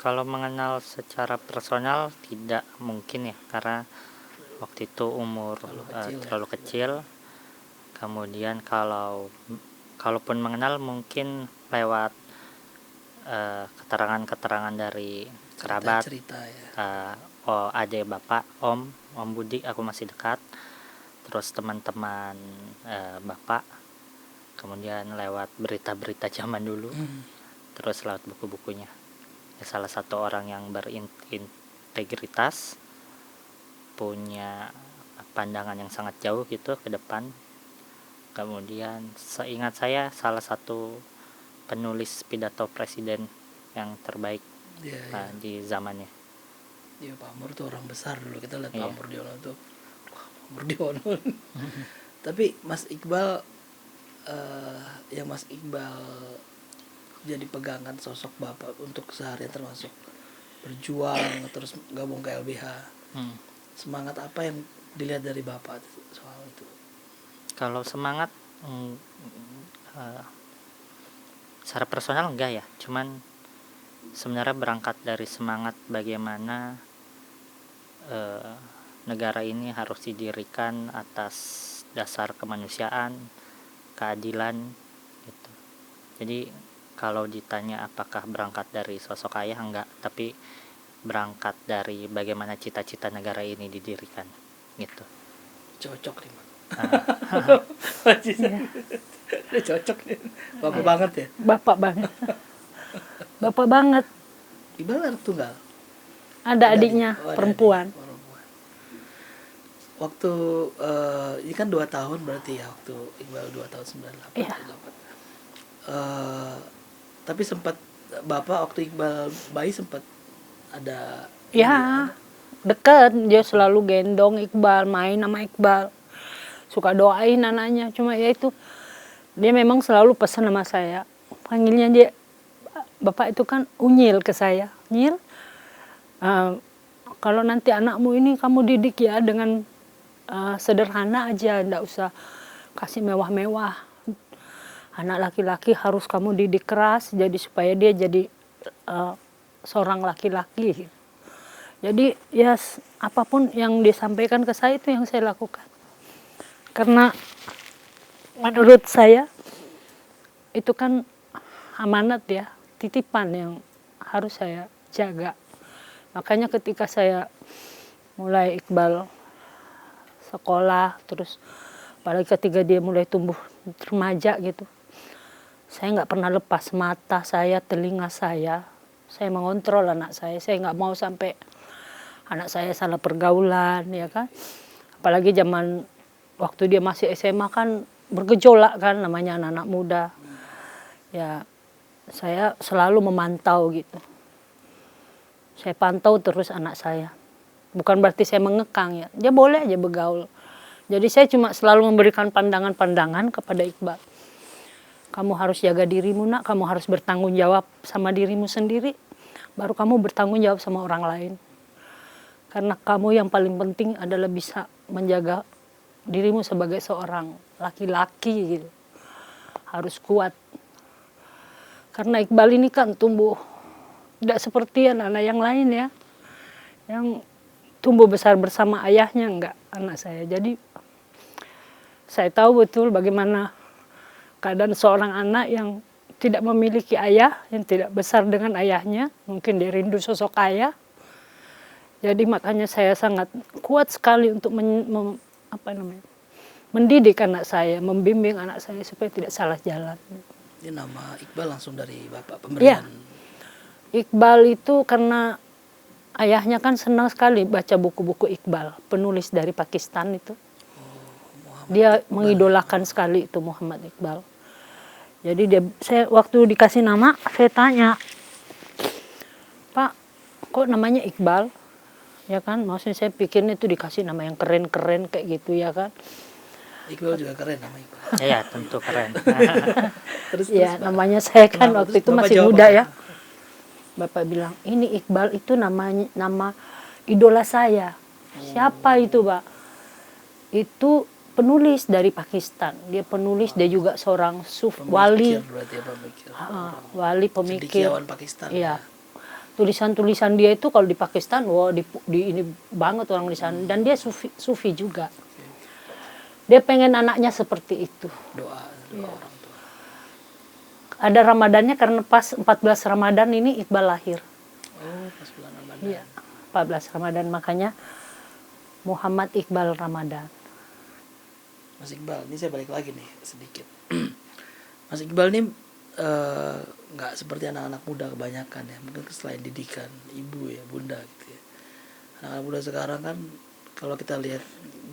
Kalau mengenal secara personal tidak mungkin ya, karena waktu itu umur terlalu kecil. Kemudian kalaupun mengenal mungkin lewat keterangan-keterangan dari kerabat, cerita ya. adik bapak, om Budi, aku masih dekat. Terus teman-teman bapak, kemudian lewat berita-berita zaman dulu, terus lewat buku-bukunya. Ya, salah satu orang yang berintegritas, punya pandangan yang sangat jauh gitu ke depan. Kemudian seingat saya salah satu penulis pidato presiden yang terbaik Iya, iya. di zamannya. Iya, Pak Mur tuh orang besar dulu. Kita lihat Iya. Pak Murdiono tuh. Wah, Pak Murdiono. Tapi Mas Iqbal, yang Mas Iqbal jadi pegangan sosok Bapak untuk seharian, termasuk berjuang terus gabung ke LBH. Semangat apa yang dilihat dari Bapak soal itu? Kalau semangat secara personal enggak ya, cuman sebenarnya berangkat dari semangat bagaimana negara ini harus didirikan atas dasar kemanusiaan, keadilan gitu. Jadi kalau ditanya apakah berangkat dari sosok ayah, enggak, tapi berangkat dari bagaimana cita-cita negara ini didirikan gitu. Cocok nih, Mak. Iya. Dia cocok nih. Bapak banget ya. Bapak banget. Bapak banget. Iqbal anak tunggal. Ada adiknya Oh, ada perempuan. adik, perempuan. Waktu ini kan 2 tahun berarti ya, waktu Iqbal 2 tahun 98. Iya. Tapi sempat Bapak waktu Iqbal bayi sempat ada Ya, deket. Dia selalu gendong Iqbal, main sama Iqbal. Suka doain anaknya. Cuma ya itu, dia memang selalu pesan sama saya. Panggilnya dia, Bapak itu kan unyil ke saya. Nyil, kalau nanti anakmu ini kamu didik ya dengan sederhana aja. Nggak usah kasih mewah-mewah. Anak laki-laki harus kamu didik keras, jadi supaya dia jadi seorang laki-laki. Jadi ya apapun yang disampaikan ke saya itu yang saya lakukan. Karena menurut saya itu kan amanat ya, titipan yang harus saya jaga. Makanya ketika saya mulai Iqbal sekolah, terus apalagi ketika dia mulai tumbuh remaja gitu, saya nggak pernah lepas mata saya, telinga saya mengontrol anak saya nggak mau sampai anak saya salah pergaulan, ya kan. Apalagi zaman waktu dia masih SMA kan bergejolak kan, namanya anak-anak muda. Ya, saya selalu memantau gitu. Saya pantau terus anak saya. Bukan berarti saya mengekang ya, dia boleh aja bergaul. Jadi saya cuma selalu memberikan pandangan-pandangan kepada Iqbal. Kamu harus jaga dirimu nak, kamu harus bertanggung jawab sama dirimu sendiri, baru kamu bertanggung jawab sama orang lain. Karena kamu yang paling penting adalah bisa menjaga dirimu sebagai seorang laki-laki gitu. Harus kuat. Karena Iqbal ini kan tumbuh tidak seperti anak-anak yang lain ya. Yang tumbuh besar bersama ayahnya, enggak anak saya. Jadi saya tahu betul bagaimana keadaan seorang anak yang tidak memiliki ayah, yang tidak besar dengan ayahnya. Mungkin dia rindu sosok ayah. Jadi makanya saya sangat kuat sekali untuk mendidik anak saya, membimbing anak saya supaya tidak salah jalan. Ini nama Iqbal langsung dari Bapak Iya. pemberian. Iqbal itu karena ayahnya kan senang sekali baca buku-buku Iqbal, penulis dari Pakistan itu. Dia mengidolakan sekali itu Muhammad Iqbal. Jadi saya waktu dikasih nama, saya tanya, Pak, kok namanya Iqbal? Ya kan, maksudnya saya pikirnya itu dikasih nama yang keren-keren kayak gitu ya kan. Iqbal juga keren nama Iqbal. Iya, tentu keren. Terus Ya, Pak, namanya saya kan kenapa? waktu Terus itu Bapak masih jawab muda apa? ya. Bapak bilang, ini Iqbal itu nama idola saya. Siapa itu, Pak? Itu penulis dari Pakistan. Dia penulis, dia juga seorang wali. Pemikir berarti ya, pemikir. Wali pemikir. Cendekiawan Pakistan. Iya. Tulisan-tulisan dia itu kalau di Pakistan, wah di ini banget orang di sana. Dan dia sufi juga. Dia pengen anaknya seperti itu. Doa orang tua. Ada Ramadannya karena pas 14 Ramadan ini Iqbal lahir. Oh, pas bulan Ramadan. Iya, 14 Ramadan, makanya Muhammad Iqbal Ramadan. Mas Iqbal, ini saya balik lagi nih sedikit. Mas Iqbal ini nggak seperti anak-anak muda kebanyakan ya, mungkin selain didikan ibu ya, bunda gitu ya. Anak-anak muda sekarang kan kalau kita lihat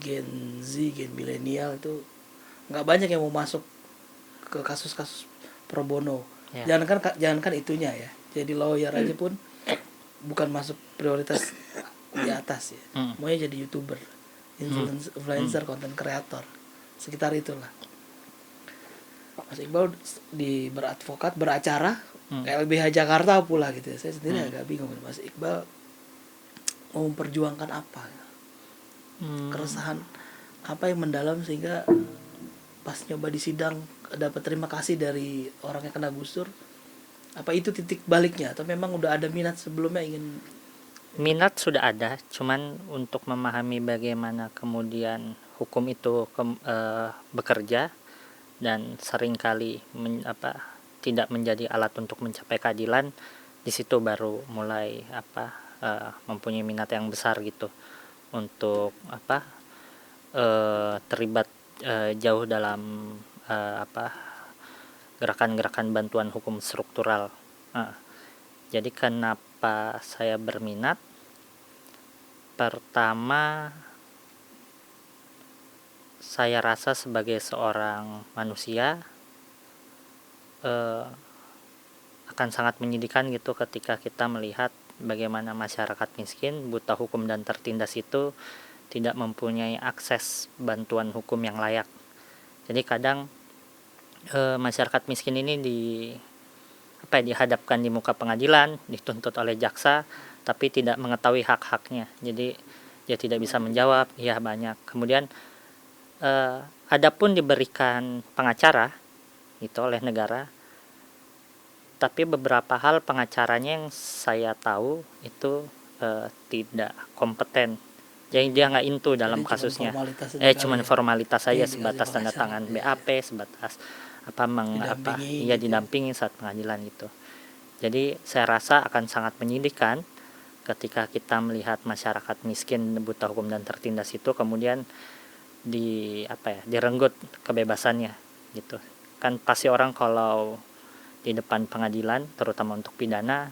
Gen Z, Gen milenial itu nggak banyak yang mau masuk ke kasus-kasus pro bono. Ya. Jangankan itunya ya. Jadi lawyer aja pun bukan masuk prioritas di atas ya. Maunya jadi YouTuber, influencer, content creator. Sekitar itulah. Mas Iqbal beradvokat, beracara LBH Jakarta pula gitu ya. Saya sendiri agak bingung, Mas Iqbal mau memperjuangkan apa? Keresahan apa yang mendalam sehingga pas nyoba di sidang dapat terima kasih dari orang yang kena gusur? Apa itu titik baliknya atau memang udah ada minat sebelumnya ingin? Minat sudah ada, cuman untuk memahami bagaimana kemudian hukum itu bekerja dan seringkali tidak menjadi alat untuk mencapai keadilan, di situ baru mulai mempunyai minat yang besar gitu untuk terlibat jauh dalam gerakan-gerakan bantuan hukum struktural. Jadi kenapa saya berminat? Pertama, saya rasa sebagai seorang manusia akan sangat menyedihkan gitu ketika kita melihat bagaimana masyarakat miskin, buta hukum dan tertindas itu tidak mempunyai akses bantuan hukum yang layak. Jadi kadang masyarakat miskin ini dihadapkan di muka pengadilan, dituntut oleh jaksa, tapi tidak mengetahui hak-haknya. Jadi dia tidak bisa menjawab, ya banyak. Kemudian adapun diberikan pengacara itu oleh negara, tapi beberapa hal pengacaranya yang saya tahu itu tidak kompeten. Jadi dia nggak into dalam kasusnya. Cuman formalitas saja, sebatas tanda tangan BAP, sebatas didampingi saat pengadilan gitu. Jadi saya rasa akan sangat menyedihkan ketika kita melihat masyarakat miskin, buta hukum dan tertindas itu kemudian direnggut kebebasannya gitu. Kan pasti orang kalau di depan pengadilan, terutama untuk pidana,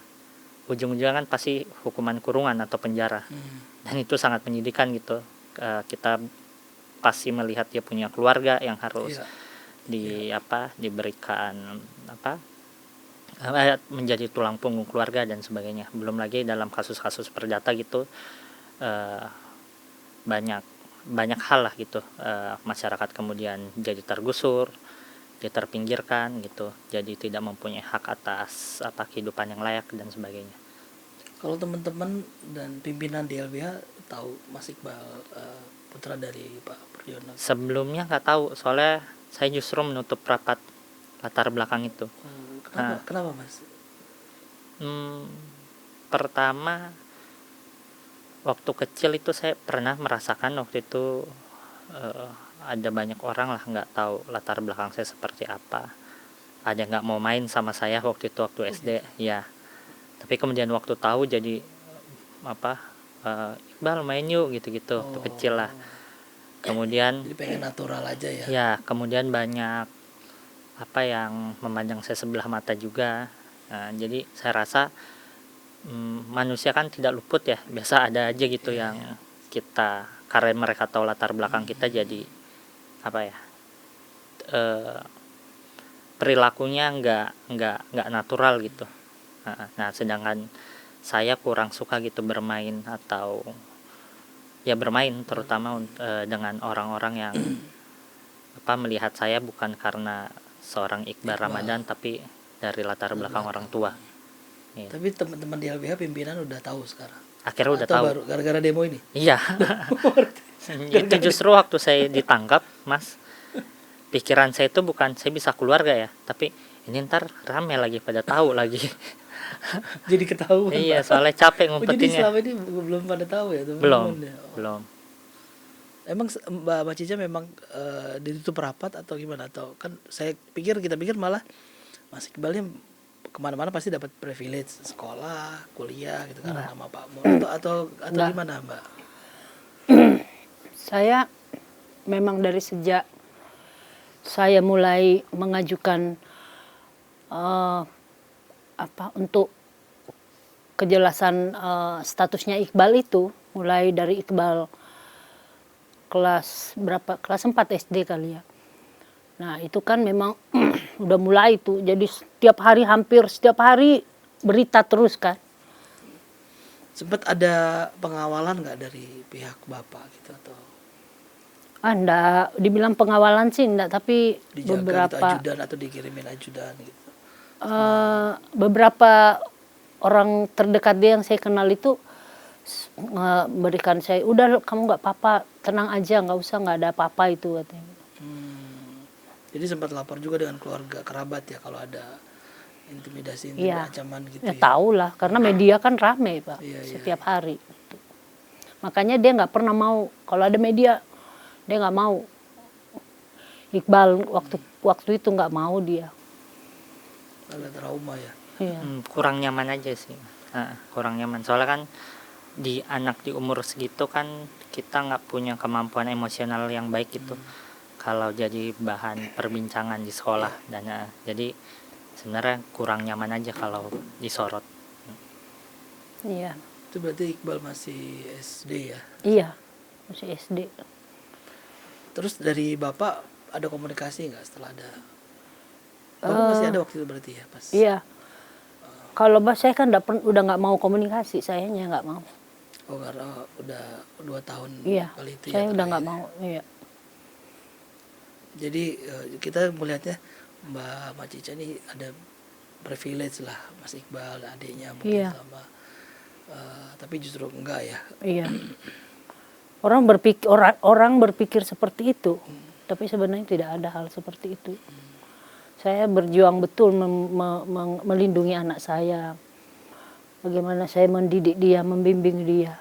ujung-ujungnya kan pasti hukuman kurungan atau penjara. Dan itu sangat menyedihkan gitu. Kita pasti melihat dia punya keluarga yang harus diberikan menjadi tulang punggung keluarga dan sebagainya. Belum lagi dalam kasus-kasus perdata gitu, banyak hal lah gitu. Masyarakat kemudian jadi tergusur, dia terpinggirkan gitu, jadi tidak mempunyai hak atas kehidupan yang layak dan sebagainya. Kalau teman-teman dan pimpinan di LBH tahu Mas Iqbal putra dari Pak Puryono? Sebelumnya nggak tahu, soalnya saya justru menutup rapat latar belakang itu. Kenapa Mas? Pertama, waktu kecil itu saya pernah merasakan waktu itu ada banyak orang lah nggak tahu latar belakang saya seperti apa. Ada nggak mau main sama saya waktu SD, ya. Tapi kemudian waktu tahu jadi Iqbal main yuk gitu-gitu, waktu kecil lah. Kemudian jadi pengen natural aja ya. Ya, kemudian banyak yang memandang saya sebelah mata juga. Jadi saya rasa manusia kan tidak luput ya, biasa ada aja gitu yang kita, karena mereka tahu latar belakang kita, jadi perilakunya nggak natural gitu. Nah, sedangkan saya kurang suka gitu bermain atau bermain terutama dengan orang-orang yang melihat saya bukan karena seorang Iqbal Ramadan, tapi dari latar belakang orang tua. Ya. Tapi teman-teman di LBH pimpinan udah tahu sekarang. Akhirnya udah tahu. Baru gara-gara demo ini. Iya. Itu justru waktu saya ditangkap, Mas. Pikiran saya itu bukan saya bisa keluar gak ya, tapi ini ntar rame lagi pada tahu lagi. Jadi ketahuan. Iya, soalnya capek ngumpetinnya. Jadi selama ini belum pada tahu ya teman-teman. Belum. Emang Mbak Cica memang ditutup rapat atau gimana? Atau kan kita pikir malah Mas Iqbalnya kemana-mana pasti dapat privilege sekolah, kuliah gitu kan, nama Pak Mun atau gimana Mbak? Saya memang dari sejak saya mulai mengajukan untuk kejelasan statusnya Iqbal itu, mulai dari Iqbal kelas 4 SD kali ya. Nah itu kan memang udah mulai tuh, jadi hampir setiap hari berita terus kan. Sempat ada pengawalan nggak dari pihak Bapak gitu atau Enggak, dibilang pengawalan sih enggak, tapi dijaga gitu beberapa ajudan atau dikirimin ajudan gitu? beberapa orang terdekat dia yang saya kenal itu memberikan saya, udah kamu nggak apa-apa, tenang aja, nggak usah, nggak ada apa-apa itu katanya. Jadi sempat lapor juga dengan keluarga kerabat ya kalau ada intimidasi Iya. ancaman gitu Ya ya. tahu lah, karena media kan rame Pak, Iya, iya. setiap hari. Makanya dia nggak pernah mau, kalau ada media dia nggak mau. Iqbal waktu itu nggak mau dia. Ada trauma ya. Iya. Kurang nyaman aja sih. Kurang nyaman soalnya kan di anak di umur segitu kan kita nggak punya kemampuan emosional yang baik gitu kalau jadi bahan perbincangan di sekolah dan jadi sebenarnya kurang nyaman aja kalau disorot. Iya. Itu berarti Iqbal masih SD ya. Iya, masih SD. Terus dari Bapak ada komunikasi nggak setelah ada? Bapak masih ada waktu itu berarti ya pas? Iya. Kalau saya kan udah nggak mau komunikasi, sayanya nggak mau. Oh karena udah 2 tahun Iya. kali itu Saya ya. udah nggak terakhir. mau. Iya. Jadi kita melihatnya Mbak Cica ini ada privilege lah Mas Iqbal adiknya mungkin Iya. sama tapi justru enggak ya. Iya. Orang berpikir seperti itu, tapi sebenarnya tidak ada hal seperti itu. Saya berjuang betul melindungi anak saya. Bagaimana saya mendidik dia, membimbing dia.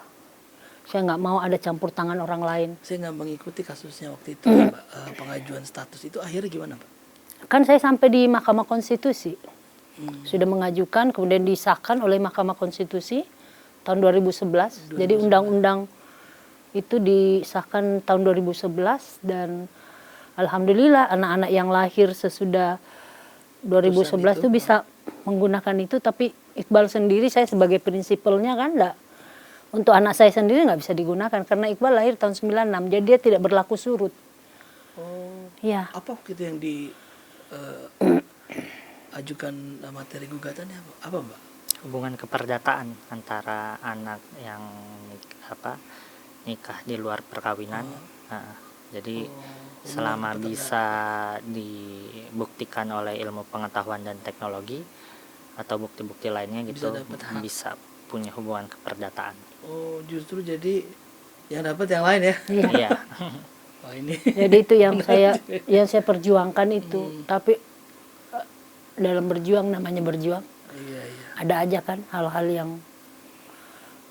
Saya nggak mau ada campur tangan orang lain. Saya nggak mengikuti kasusnya waktu itu Mbak, pengajuan status itu akhirnya gimana Pak? Kan saya sampai di Mahkamah Konstitusi. Sudah mengajukan, kemudian disahkan oleh Mahkamah Konstitusi tahun 2011. Jadi undang-undang itu disahkan tahun 2011 dan alhamdulillah anak-anak yang lahir sesudah 2011 itu bisa menggunakan itu, tapi Iqbal sendiri saya sebagai prinsipalnya kan enggak. Untuk anak saya sendiri nggak bisa digunakan karena Iqbal lahir tahun 96, jadi dia tidak berlaku surut. Oh. Iya. Apa waktu itu yang ajukan materi gugatannya apa Mbak? Hubungan keperdataan antara anak yang nikah di luar perkawinan. Jadi selama bisa dibuktikan oleh ilmu pengetahuan dan teknologi atau bukti-bukti lainnya gitu bisa punya hubungan keperdataan. Oh justru jadi yang dapat yang lain ya? Iya. Wah ini. Jadi itu yang saya perjuangkan itu. Tapi dalam berjuang namanya berjuang. Iya. Ada aja kan hal-hal yang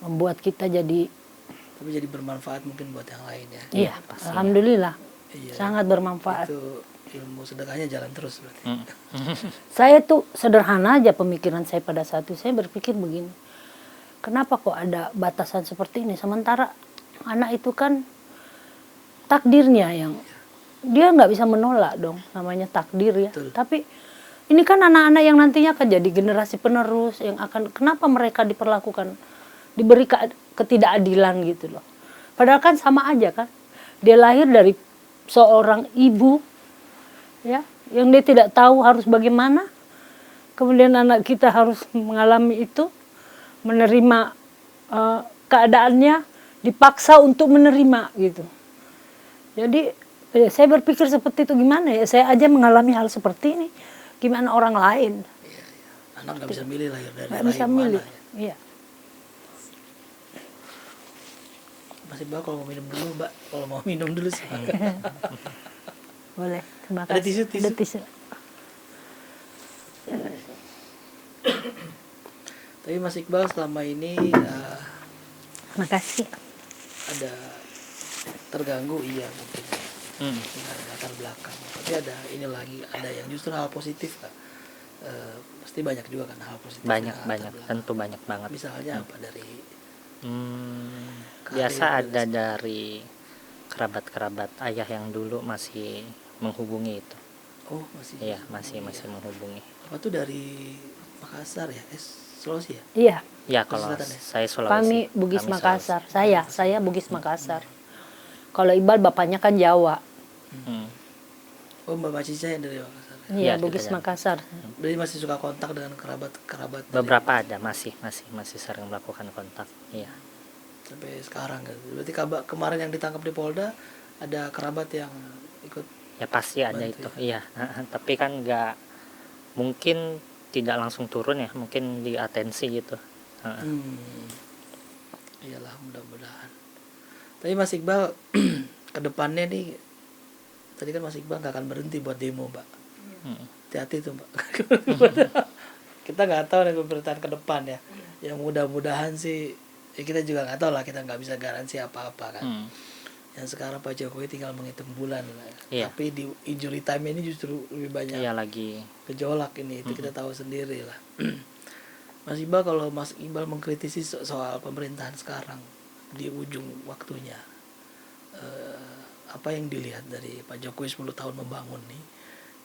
membuat kita jadi. Tapi jadi bermanfaat mungkin buat yang lain ya. Iya, alhamdulillah. Iya. Sangat bermanfaat. Itu ilmu sedekahnya jalan terus berarti. Saya tuh sederhana aja pemikiran saya pada saat itu. Saya berpikir begini. Kenapa kok ada batasan seperti ini? Sementara anak itu kan takdirnya yang dia nggak bisa menolak dong, namanya takdir ya. Betul. Tapi ini kan anak-anak yang nantinya akan jadi generasi penerus yang akan, kenapa mereka diberi ketidakadilan gitu loh. Padahal kan sama aja kan. Dia lahir dari seorang ibu ya, yang dia tidak tahu harus bagaimana. Kemudian anak kita harus mengalami itu, menerima keadaannya, dipaksa untuk menerima gitu. Jadi saya berpikir seperti itu, gimana ya, saya aja mengalami hal seperti ini, gimana orang lain. Iya. Anak nggak bisa milih lahir dari Nggak rahim bisa mana milih. ya. Iya. Mas Iqbal kalau mau minum dulu Mbak, kalau mau minum dulu sih. Boleh, terima Ada kasih. tisu? Ada tisu. Tapi Mas Iqbal selama ini Terima kasih. ada terganggu iya mungkin dengan latar belakang. Tapi ada ini lagi, ada yang justru hal positif Kak. Pasti banyak juga kan hal positif. Banyak, tentu banyak banget. Misalnya apa dari Biasa ada dari kerabat-kerabat ayah yang dulu masih menghubungi itu. Oh masih. Iya, masih menghubungi. Apa tuh dari Makassar ya? Sulawesi ya? Iya, Ya kalau Selatan ya? saya Sulawesi. kami Bugis Kami Makassar. Saya Bugis Makassar. Kalau Iqbal bapaknya kan Jawa. Hmm. Oh, Mbak Cica yang dari Makassar. Iya, Iya, Bugis kita Makassar. Jadi masih suka kontak dengan kerabat-kerabat dari- beberapa ada masih sering melakukan kontak. Iya. sampai sekarang kan. Berarti kemarin yang ditangkap di Polda ada kerabat yang ikut. Ya pasti ada Bantu itu. Iya. Tapi kan nggak mungkin tidak langsung turun ya, mungkin di atensi gitu. Iyalah, mudah-mudahan. Tapi Mas Iqbal ke depannya nih, tadi kan Mas Iqbal nggak akan berhenti buat demo, Mbak. Hati-hati tuh, Mbak. Kita nggak tahu nih pemerintahan ke depan ya. Yang mudah-mudahan sih, ya kita juga nggak tahu lah, kita nggak bisa garansi apa-apa kan. Yang sekarang Pak Jokowi tinggal menghitung bulan lah. Iya. Tapi di injury time ini justru lebih banyak Iya lagi. gejolak ini, itu kita tahu sendiri lah. Mas Iqbal, kalau Mas Iqbal mengkritisi soal pemerintahan sekarang di ujung waktunya, apa yang dilihat dari Pak Jokowi 10 tahun membangun nih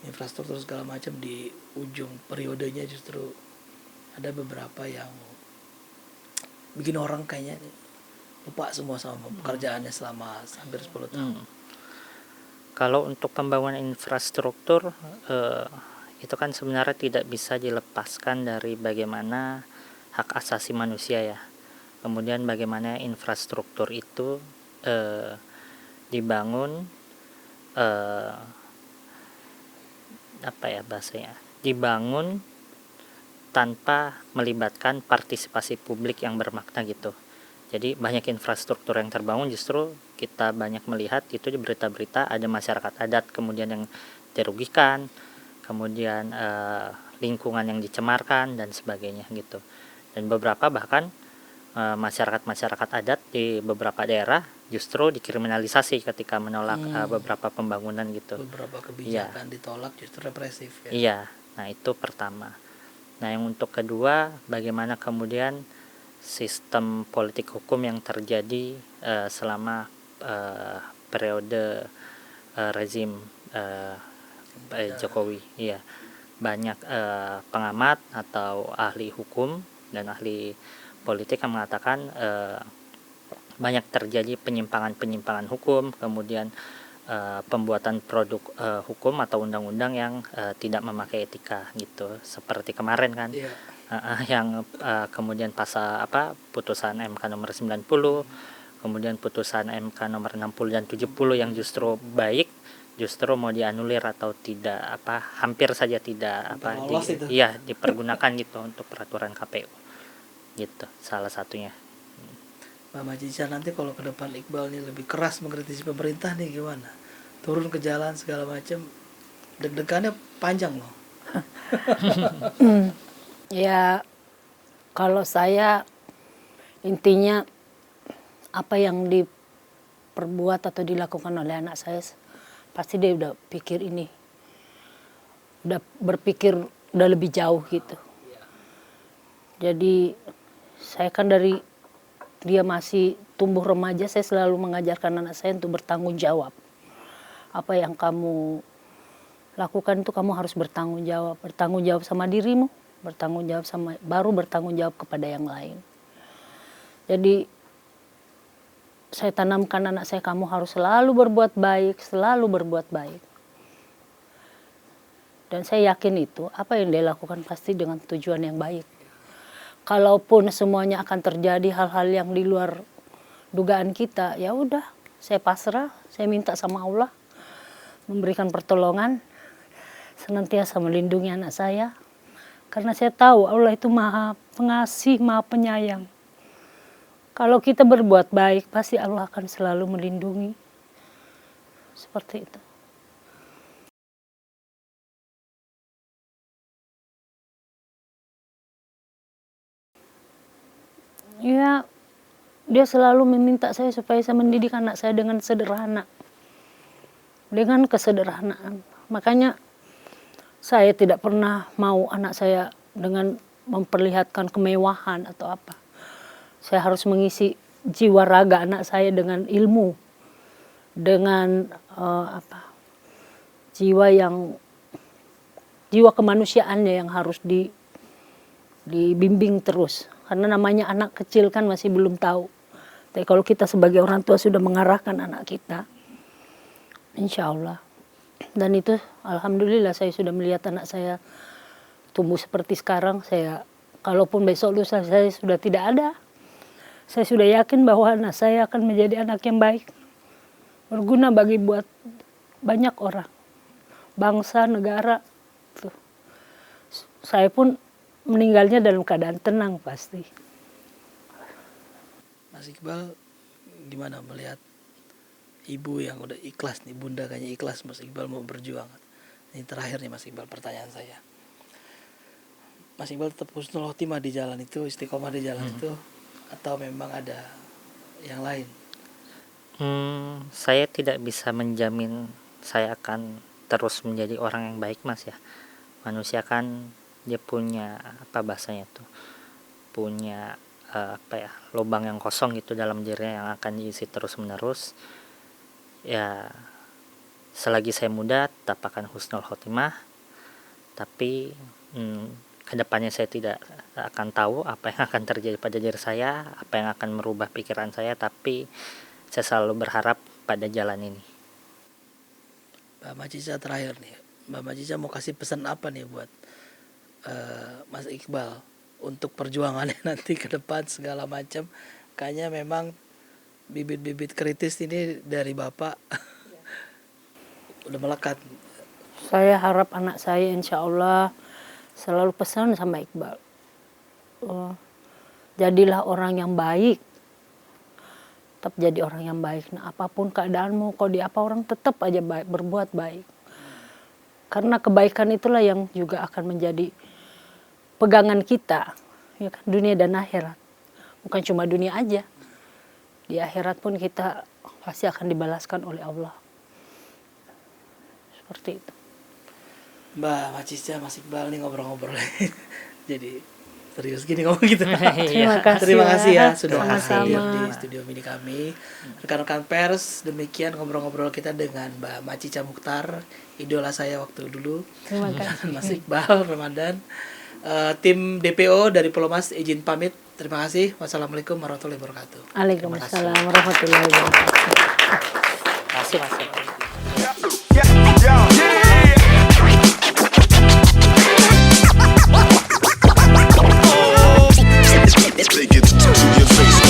infrastruktur segala macam, di ujung periodenya justru ada beberapa yang bikin orang kayaknya lupa semua sama pekerjaannya selama hampir 10 tahun. Kalau untuk pembangunan infrastruktur itu kan sebenarnya tidak bisa dilepaskan dari bagaimana hak asasi manusia ya. Kemudian bagaimana infrastruktur itu dibangun, apa ya bahasanya, dibangun tanpa melibatkan partisipasi publik yang bermakna gitu. Jadi banyak infrastruktur yang terbangun justru kita banyak melihat itu di berita-berita ada masyarakat adat kemudian yang dirugikan, kemudian lingkungan yang dicemarkan dan sebagainya gitu. Dan beberapa bahkan masyarakat adat di beberapa daerah justru dikriminalisasi ketika menolak beberapa pembangunan gitu. Beberapa kebijakan ditolak justru represif ya. Iya, nah itu pertama. Nah yang untuk kedua, bagaimana kemudian sistem politik hukum yang terjadi selama periode rezim Jokowi. Iya, banyak pengamat atau ahli hukum dan ahli politik yang mengatakan banyak terjadi penyimpangan hukum, kemudian pembuatan produk hukum atau undang-undang yang tidak memakai etika gitu, seperti kemarin kan. Iya. Yang kemudian putusan MK nomor 90, kemudian putusan MK nomor 60 dan 70 yang justru baik justru mau dianulir atau tidak hampir saja tidak dipergunakan gitu untuk peraturan KPU gitu, salah satunya. Mbak Cica, nanti kalau ke depan Iqbal ini lebih keras mengkritisi pemerintah nih gimana? Turun ke jalan segala macam, deg-degannya panjang loh. Ya, kalau saya intinya apa yang diperbuat atau dilakukan oleh anak saya pasti dia udah pikir ini, udah berpikir udah lebih jauh gitu. Jadi saya kan dari dia masih tumbuh remaja, saya selalu mengajarkan anak saya untuk bertanggung jawab. Apa yang kamu lakukan itu kamu harus bertanggung jawab sama dirimu, baru bertanggung jawab kepada yang lain. Jadi saya tanamkan anak saya, kamu harus selalu berbuat baik. Dan saya yakin itu apa yang dia lakukan pasti dengan tujuan yang baik. Kalaupun semuanya akan terjadi hal-hal yang di luar dugaan kita, ya udah, saya pasrah, saya minta sama Allah memberikan pertolongan, senantiasa melindungi anak saya. Karena saya tahu Allah itu Maha Pengasih, Maha Penyayang. Kalau kita berbuat baik, pasti Allah akan selalu melindungi. Seperti itu. Ya, dia selalu meminta saya supaya saya mendidik anak saya dengan sederhana. Dengan kesederhanaan. Makanya saya tidak pernah mau anak saya dengan memperlihatkan kemewahan atau apa. Saya harus mengisi jiwa raga anak saya dengan ilmu, dengan jiwa kemanusiaannya yang harus dibimbing terus. Karena namanya anak kecil kan masih belum tahu. Tapi kalau kita sebagai orang tua sudah mengarahkan anak kita, insya Allah Dan itu alhamdulillah saya sudah melihat anak saya tumbuh seperti sekarang. Saya kalaupun besok lusa saya sudah tidak ada, saya sudah yakin bahwa anak saya akan menjadi anak yang baik, berguna bagi buat banyak orang, bangsa, negara. Tuh. Saya pun meninggalnya dalam keadaan tenang pasti. Mas Iqbal gimana melihat ibu yang udah ikhlas nih, bunda kayaknya ikhlas Mas Iqbal mau berjuang. Ini terakhir nih Mas Iqbal, pertanyaan saya. Mas Iqbal tetap husnul khotimah di jalan itu, istiqomah di jalan itu, atau memang ada yang lain? Saya tidak bisa menjamin saya akan terus menjadi orang yang baik, Mas ya. Manusia kan dia punya apa bahasanya tuh, punya lubang yang kosong gitu dalam dirinya yang akan diisi terus menerus. Ya, selagi saya muda tetap akan husnul khotimah, tapi kedepannya saya tidak akan tahu apa yang akan terjadi pada diri saya, apa yang akan merubah pikiran saya, tapi saya selalu berharap pada jalan ini. Mbak Macica terakhir nih, Mbak Macica mau kasih pesan apa nih buat Mas Iqbal untuk perjuangannya nanti ke depan segala macam? Kayaknya memang bibit-bibit kritis ini dari Bapak udah melekat. Saya harap anak saya insya Allah selalu pesan sama Iqbal, jadilah orang yang baik, tetap jadi orang yang baik. Nah, apapun keadaanmu, kalau di apa orang tetap aja baik, berbuat baik. Karena kebaikan itulah yang juga akan menjadi pegangan kita, ya kan, dunia dan akhirat. Bukan cuma dunia aja, di akhirat pun kita pasti akan dibalaskan oleh Allah. Seperti itu. Mbak Macica, Mas Iqbal nih ngobrol-ngobrol jadi serius gini ngomong gitu. Terima kasih ya sudah hadir di studio mini kami. Rekan-rekan pers, demikian ngobrol-ngobrol kita dengan Mbak Macica Mukhtar, idola saya waktu dulu. Terima kasih. Mas Iqbal Ramadan. Tim DPO dari Pulau Mas izin pamit. Terima kasih. Wassalamualaikum warahmatullahi wabarakatuh. Waalaikumsalam warahmatullahi wabarakatuh. Terima kasih, Mas. Take it to your face.